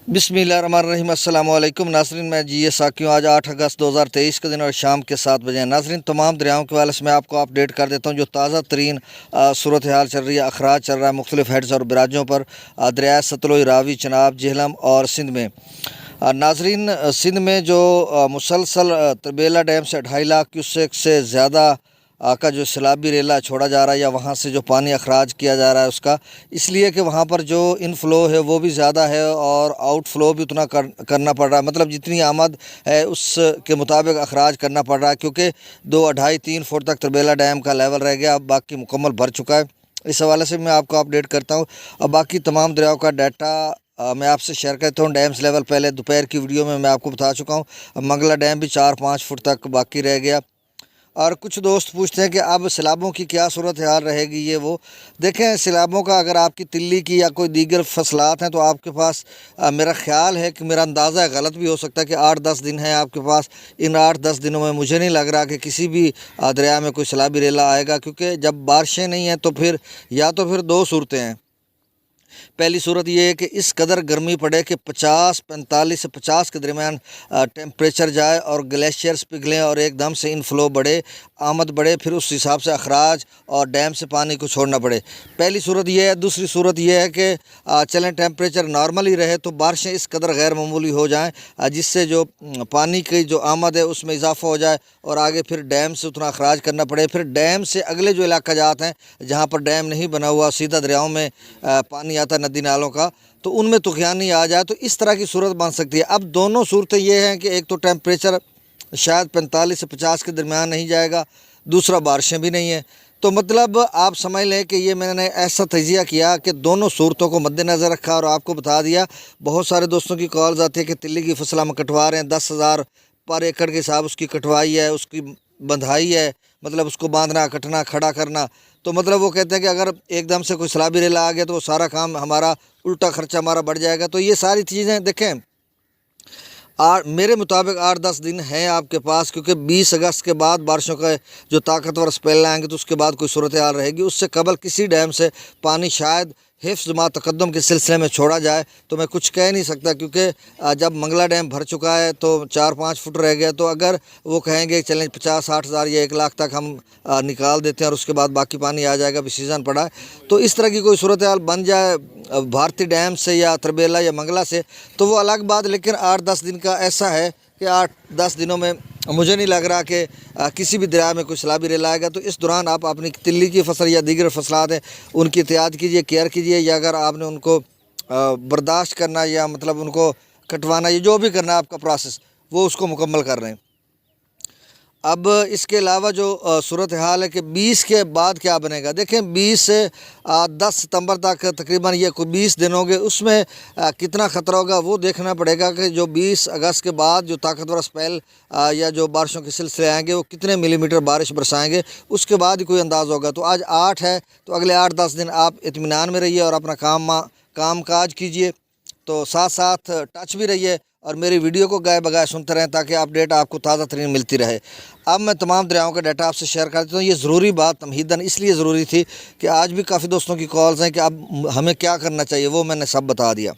बिस्मिल्लाहिर्रहमानिर्रहीम। अस्सलाम वालेकुम नाज़रीन, मैं जी साकियों। आज 8 अगस्त 2023 के दिन और शाम के 7 बजे हैं। नाज़रीन, तमाम दरियाओं के वाले से मैं आपको अपडेट कर देता हूँ जो ताज़ा तरीन सूरत हाल चल रही है। अखराज चल रहा है मुख्तलिफ हेड्स और बराजों पर दरिया सतलुज, रावी, चनाब, झेलम और सिंध में। नाज़रीन, सिंध में जो मुसलसल तरबेला डैम से 2.5 लाख क्यूसेक से ज़्यादा का जो सैलाबी रेला छोड़ा जा रहा है या वहाँ से जो पानी अखराज किया जा रहा है उसका, इसलिए कि वहाँ पर जो इनफ्लो है वो भी ज़्यादा है और आउटफ्लो भी उतना करना पड़ रहा है। मतलब जितनी आमद है उसके मुताबिक अखराज करना पड़ रहा है, क्योंकि 2, 2.5, 3 फुट तक तरबेला डैम का लेवल रह गया, अब बाकी मुकम्मल भर चुका है। इस हवाले से मैं आपको अपडेट करता हूँ। अब बाकी तमाम दरियाओं का डाटा मैं आपसे शेयर करता हूँ। डैम्स लेवल पहले दोपहर की वीडियो में मैं आपको बता चुका हूँ। मंगला डैम भी 4-5 फुट तक बाकी रह गया। और कुछ दोस्त पूछते हैं कि अब सैलाबों की क्या सूरत हाल रहेगी। ये वो देखें, सैलाबों का अगर आपकी तिल्ली की या कोई दीगर फसलात हैं तो आपके पास मेरा ख़्याल है कि मेरा अंदाज़ा गलत भी हो सकता है कि 8-10 दिन है आपके पास। इन 8-10 दिनों में मुझे नहीं लग रहा कि किसी भी दरिया में कोई सैलाबी रेला आएगा, क्योंकि जब बारिशें नहीं हैं तो फिर या तो फिर दो सूरतें हैं। पहली सूरत यह है कि इस कदर गर्मी पड़े कि 45 से 50 के दरमियान टेम्परेचर जाए और ग्लेशियर्स पिघलें और एकदम से इनफ्लो बढ़े, आमद बढ़े, फिर उस हिसाब से अखराज और डैम से पानी को छोड़ना पड़े। पहली सूरत यह है। दूसरी सूरत यह है कि चलें टेम्परेचर नॉर्मल ही रहे तो बारिशें इस कदर गैर मामूली हो जाएँ जिससे जो पानी की जो आमद है उसमें इजाफा हो जाए और आगे फिर डैम से उतना अखराज करना पड़े। फिर डैम से अगले जो इलाका जात हैं जहाँ पर डैम नहीं बना हुआ, सीधा दरियाओं में पानी आता नदी नालों का, तो उनमें तूफ़ानी आ जाए तो इस तरह की सूरत बन सकती है। अब दोनों सूरतें ये हैं कि एक तो टेम्परेचर शायद 45 से 50 के दरमियान नहीं जाएगा, दूसरा बारिशें भी नहीं है। तो मतलब आप समझ लें कि ये मैंने ऐसा तजिया किया कि दोनों सूरतों को मद्देनज़र रखा और आपको बता दिया। बहुत सारे दोस्तों की कॉल्स आती है कि तिल्ली की फसल हम कटवा रहे हैं, 10,000 पर एकड़ के हिसाब उसकी कटवाई है, उसकी बंधाई है, मतलब उसको बांधना, कटना, खड़ा करना। तो मतलब वो कहते हैं कि अगर एकदम से कोई सैलाबी रेला आ गया तो वो सारा काम हमारा, उल्टा खर्चा हमारा बढ़ जाएगा। तो ये सारी चीज़ें देखें, मेरे मुताबिक 8-10 दिन हैं आपके पास, क्योंकि 20 अगस्त के बाद बारिशों का जो ताकतवर स्पेल आएंगे तो उसके बाद कोई सूरत हाल रहेगी। उससे कबल किसी डैम से पानी शायद हिफ्ज़ मा तक़द्दुम के सिलसिले में छोड़ा जाए तो मैं कुछ कह नहीं सकता, क्योंकि जब मंगला डैम भर चुका है तो 4-5 फुट रह गया। तो अगर वो कहेंगे चलें 50-60 हज़ार या 1 लाख तक हम निकाल देते हैं और उसके बाद बाकी पानी आ जाएगा, भी सीज़न पड़ा है, तो इस तरह की कोई सूरत हाल बन जाए भारतीय डैम से या तरबेला या मंगला से, तो वो अलग बात। लेकिन 8-10 दिन का ऐसा है कि 8-10 दिनों में मुझे नहीं लग रहा कि किसी भी दरिया में कुछ सैलाबी रेला आएगा। तो इस दौरान आप अपनी तिल्ली की फसल या दीगर फसलात हैं उनकी एहतियात कीजिए, केयर कीजिए, या अगर आपने उनको बर्दाश्त करना या मतलब उनको कटवाना या जो भी करना है आपका प्रोसेस, वो उसको मुकम्मल कर रहे हैं। अब इसके अलावा जो सूरत हाल है कि 20 के बाद क्या बनेगा। देखें, 20 से 10 सितंबर तक तकरीबन ये कोई 20 दिन होंगे, उसमें कितना ख़तरा होगा वो देखना पड़ेगा कि जो 20 अगस्त के बाद जो ताकतवर स्पेल या जो बारिशों के सिलसिले आएंगे वो कितने मिलीमीटर बारिश बरसाएंगे, उसके बाद ही कोई अंदाज़ होगा। तो आज 8 है तो अगले 8-10 दिन आप इत्मीनान में रहिए और अपना काम काज कीजिए, तो साथ साथ टच भी रहिए और मेरी वीडियो को गाए बगाए सुनते रहें ताकि अपडेट आपको ताज़ा तरीन मिलती रहे। अब मैं तमाम दरियाओं का डाटा आपसे शेयर कर देता हूँ। ये ज़रूरी बात तमहीदन इसलिए ज़रूरी थी कि आज भी काफ़ी दोस्तों की कॉल्स हैं कि अब हमें क्या करना चाहिए, वो मैंने सब बता दिया।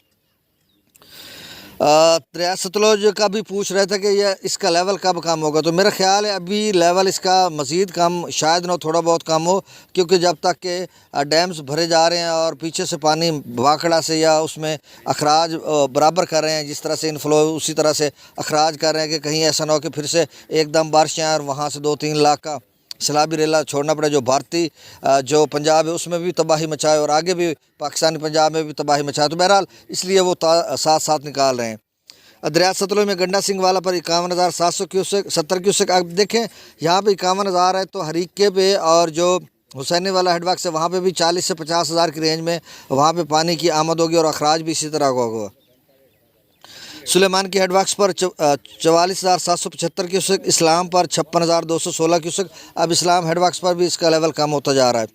दरिया सतलुज का भी पूछ रहे थे कि यह इसका लेवल कब कम होगा। तो मेरा ख्याल है अभी लेवल इसका मज़ीद कम शायद ना थोड़ा बहुत कम हो, क्योंकि जब तक के डैम्स भरे जा रहे हैं और पीछे से पानी वाकड़ा से या उसमें अखराज बराबर कर रहे हैं, जिस तरह से इनफ्लो उसी तरह से अखराज कर रहे हैं कि कहीं ऐसा ना हो कि फिर से एकदम बारिशें आएँ और वहाँ से 2-3 लाख का सैलाबी रेला छोड़ना पड़े, जो भारतीय जो पंजाब है उसमें भी तबाही मचाए और आगे भी पाकिस्तानी पंजाब में भी तबाही मचाए। तो बहरहाल इसलिए वो साथ साथ निकाल रहे हैं। दरिया सतलुज में गंडा सिंह वाला पर 51,700 क्यूसेक 70 क्यूसेक। आप देखें यहाँ पे 51,000 है, तो हरीके पे और जो हुसैनी वाला हेडवर्क है वहाँ पे भी 40 से 50 हज़ार की रेंज में वहाँ पे पानी की आमद होगी और अखराज भी इसी तरह का होगा। सुलेमान की हेडवर्क्स पर 44,775 क्यूसेक, इस्लाम पर 56,216 क्यूसेक। अब इस्लाम हेडवर्क्स पर भी इसका लेवल कम होता जा रहा है।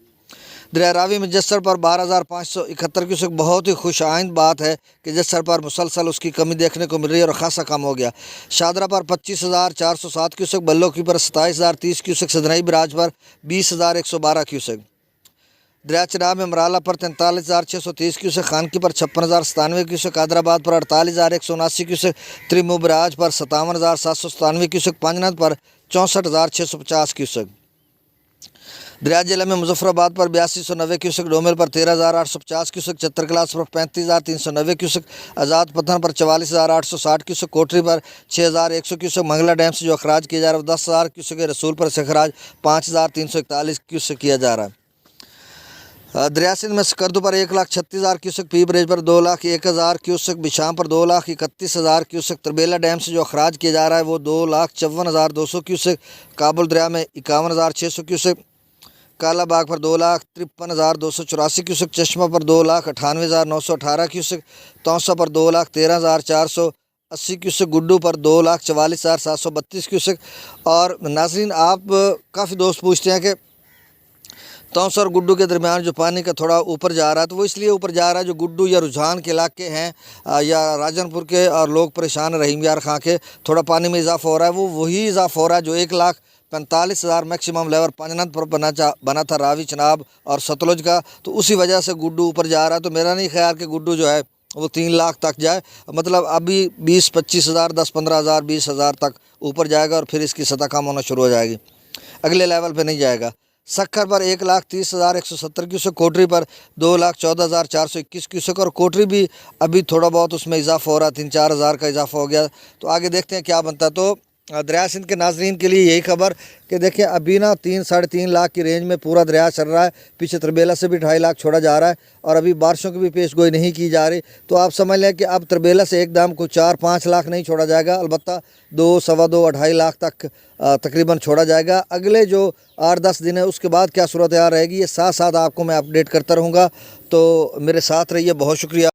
दरिया रावी में जस्सर पर 12,571 क्यूसेक। बहुत ही खुश आइंद बात है कि जस्सर पर मुसलसल उसकी कमी देखने को मिल रही है और ख़ासा कम हो गया। शादरा पर 25,407 क्यूसेक, बल्लो की पर 27,030 क्यूसेक, सदनई बराज पर 20,112 क्यूसेक। दरिया चिनाब में मराला पर 43,630 क्यूसेक, खानकी पर 56,097 क्यूसेक, हैदराबाद पर 48,179 क्यूसेक, त्रिमुबराज पर 57,797 क्यूसेक, पांजनाथ पर 64,650 क्यूसेक। दरिया जिला में मुजफ्फराबाद पर 8290 क्यूसेक, डोमेल पर 13,850 क्यूसेक, चतरकलास पर 35,390 क्यूसेक, आज़ाद पत्थन पर 44,860 क्यूसेक, कोटरी पर 6,100 क्यूसेक, मंगला डैम से जो अखराज किया जा रहा है वो 10,000 क्यूसेक है, रसूल पर से अखराज 5,341 क्यूसेक किया जा रहा है। दरिया सिंध में स्कर्दू पर 1,36,000 क्यूसेक, पी ब्रिज पर 2,01,000 क्यूसेक, बिशाम पर 2,31,000 क्यूसेक, तरबेला डैम से जो अखराज किया जा रहा है वो 2,54,200 क्यूसेक, काबुल दरिया में 51,600 क्यूसेक, कालाबाग पर 2,53,284 क्यूसेक, चश्मा पर 2,98,918 क्यूसेक, तौसा पर 2,13,480 क्यूसेक, गुड्डू पर 2,44,732 क्यूसेक। और नाजरीन, आप काफ़ी दोस्त पूछते हैं कि तौसा और गुड्डू के दरमियान जो पानी का थोड़ा ऊपर जा रहा है, तो वो इसलिए ऊपर जा रहा है जो गुड्डू या रुझान के इलाके हैं या राजनपुर के और लोग परेशान रहीम यार खां के, थोड़ा पानी में इजाफा हो रहा है, वो वही इजाफा हो रहा है जो 1,45,000 मैक्सिमम लेवल पांजनाथ पर बना था रावी चनाब और सतलुज का, तो उसी वजह से गुड्डू ऊपर जा रहा है। तो मेरा नहीं ख्याल कि गुड्डू जो है वो 3 लाख तक जाए, मतलब अभी 20-25 हज़ार, 10-15 हज़ार, 20 हज़ार तक ऊपर जाएगा और फिर इसकी सतह कम होना शुरू हो जाएगी, अगले लेवल पे नहीं जाएगा। सक्खर पर 1,30,170 क्यूसेक, कोटरी पर 2,14,421 क्यूसेक, और कोटरी भी अभी थोड़ा बहुत उसमें इजाफा हो रहा है, 3-4 हज़ार का इजाफा हो गया। तो आगे देखते हैं क्या बनता है। तो दरिया सिंध के नाजरीन के लिए यही खबर कि देखिए अभी ना 3-3.5 लाख की रेंज में पूरा दरिया चल रहा है, पीछे तरबेला से भी 2.5 लाख छोड़ा जा रहा है और अभी बारिशों की भी पेश गोई नहीं की जा रही। तो आप समझ लें कि अब तरबेला से एकदम को 4-5 लाख नहीं छोड़ा जाएगा, अलबत्ता 2, सवा 2, 2.5 लाख तक तकरीबन छोड़ा जाएगा। अगले जो 8-10 दिन है उसके बाद क्या सूरत हाल रहेगी, ये साथ साथ आपको मैं अपडेट करता रहूँगा। तो मेरे साथ रहिए, बहुत शुक्रिया।